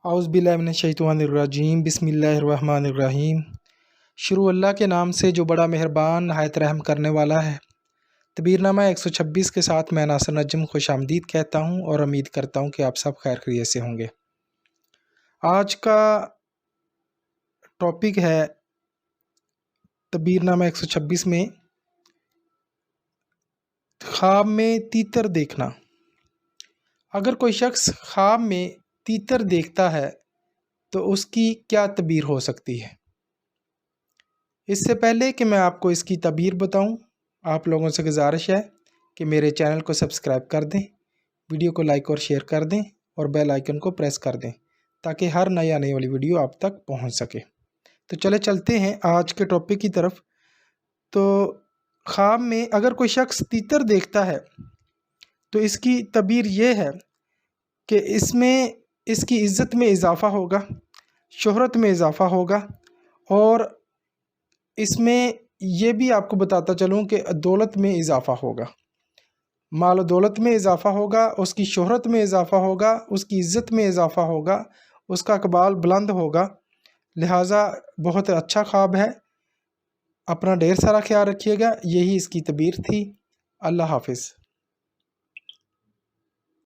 اعوذ باللہ من الشیطان الرجیم، بسم اللہ الرحمن الرحیم۔ شروع اللہ کے نام سے جو بڑا مہربان نہایت رحم کرنے والا ہے۔ تبیر نامہ 126 کے ساتھ میں ناصر نجم خوش آمدید کہتا ہوں اور امید کرتا ہوں کہ آپ سب خیر خیریت سے ہوں گے۔ آج کا ٹاپک ہے تبیر نامہ 126 میں خواب میں تیتر دیکھنا۔ اگر کوئی شخص خواب میں تیتر دیکھتا ہے تو اس کی کیا تعبیر ہو سکتی ہے؟ اس سے پہلے کہ میں آپ کو اس کی تعبیر بتاؤں، آپ لوگوں سے گزارش ہے کہ میرے چینل کو سبسکرائب کر دیں، ویڈیو کو لائک اور شیئر کر دیں اور بیل آئیکن کو پریس کر دیں تاکہ ہر نئی آنے والی ویڈیو آپ تک پہنچ سکے۔ تو چلتے ہیں آج کے ٹاپک کی طرف۔ تو خواب میں اگر کوئی شخص تیتر دیکھتا ہے تو اس کی تعبیر یہ ہے کہ اس میں اس کی عزت میں اضافہ ہوگا، شہرت میں اضافہ ہوگا، اور اس میں یہ بھی آپ کو بتاتا چلوں کہ دولت میں اضافہ ہوگا، مال و دولت میں اضافہ ہوگا، اس کی شہرت میں اضافہ ہوگا، اس کی عزت میں اضافہ ہوگا، اس کا اقبال بلند ہوگا۔ لہٰذا بہت اچھا خواب ہے، اپنا ڈھیر سارا خیال رکھیے گا۔ یہی اس کی تعبیر تھی۔ اللہ حافظ۔